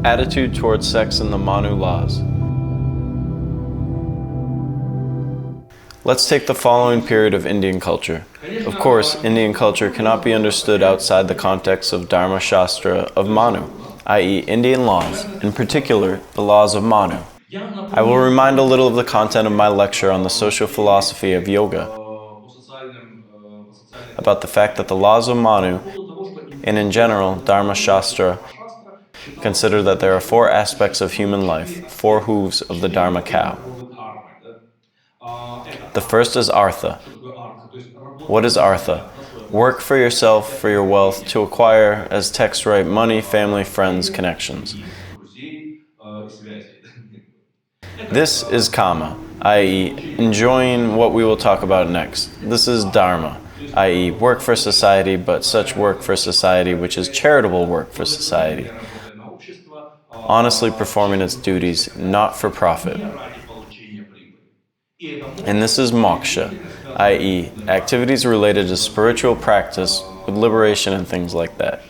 Attitude towards sex in the Manu Laws. Let's take the following period of Indian culture. Of course, Indian culture cannot be understood outside the context of Dharma Shastra of Manu, i.e. Indian laws, in particular, the Laws of Manu. I will remind a little of the content of my lecture on the social philosophy of yoga, about the fact that the Laws of Manu, and in general, Dharma Shastra, consider that there are four aspects of human life, four hooves of the Dharma cow. The first is Artha. What is Artha? Work for yourself, for your wealth, to acquire, as texts write, money, family, friends, connections. This is Kama, i.e. enjoying what we will talk about next. This is Dharma, i.e. work for society, but such work for society which is charitable work for society, honestly performing its duties, not for profit. And this is Moksha, i.e. activities related to spiritual practice with liberation and things like that.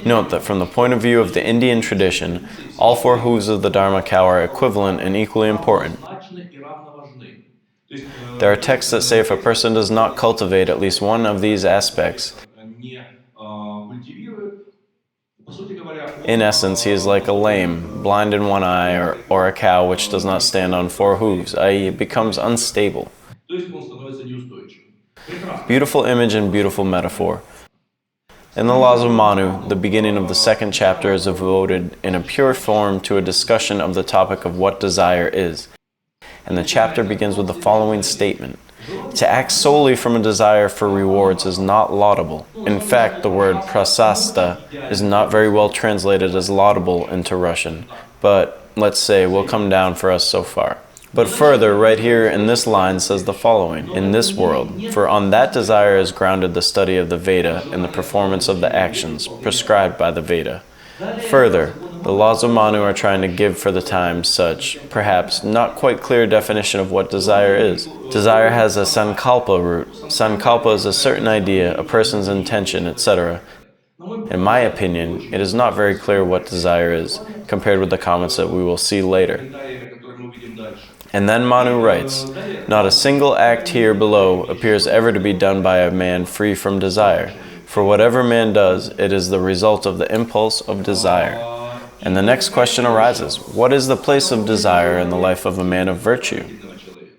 Note that from the point of view of the Indian tradition, all four hooves of the Dharma cow are equivalent and equally important. There are texts that say if a person does not cultivate at least one of these aspects, in essence, he is like a lame, blind in one eye, or a cow which does not stand on four hooves, i.e. it becomes unstable. Beautiful image and beautiful metaphor. In the Laws of Manu, the beginning of the second chapter is devoted in a pure form to a discussion of the topic of what desire is. And the chapter begins with the following statement. To act solely from a desire for rewards is not laudable. In fact, the word prasasta is not very well translated as laudable into Russian, but let's say will come down for us so far. But further, right here in this line says the following, in this world, for on that desire is grounded the study of the Veda and the performance of the actions prescribed by the Veda. Further, the Laws of Manu are trying to give for the time such, perhaps, not quite clear definition of what desire is. Desire has a sankalpa root. Sankalpa is a certain idea, a person's intention, etc. In my opinion, it is not very clear what desire is, compared with the comments that we will see later. And then Manu writes, not a single act here below appears ever to be done by a man free from desire. For whatever man does, it is the result of the impulse of desire. And the next question arises, what is the place of desire in the life of a man of virtue?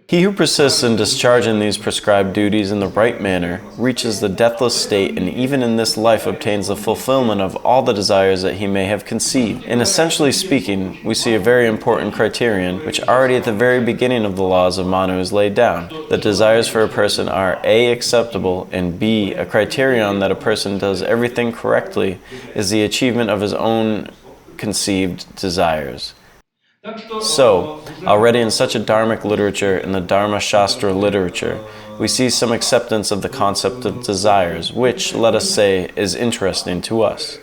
He who persists in discharging these prescribed duties in the right manner reaches the deathless state and even in this life obtains the fulfillment of all the desires that he may have conceived. And essentially speaking, we see a very important criterion which already at the very beginning of the Laws of Manu is laid down. The desires for a person are A, acceptable, and B, a criterion that a person does everything correctly is the achievement of his own conceived desires. So, already in such a dharmic literature, in the Dharma Shastra literature, we see some acceptance of the concept of desires, which, let us say, is interesting to us.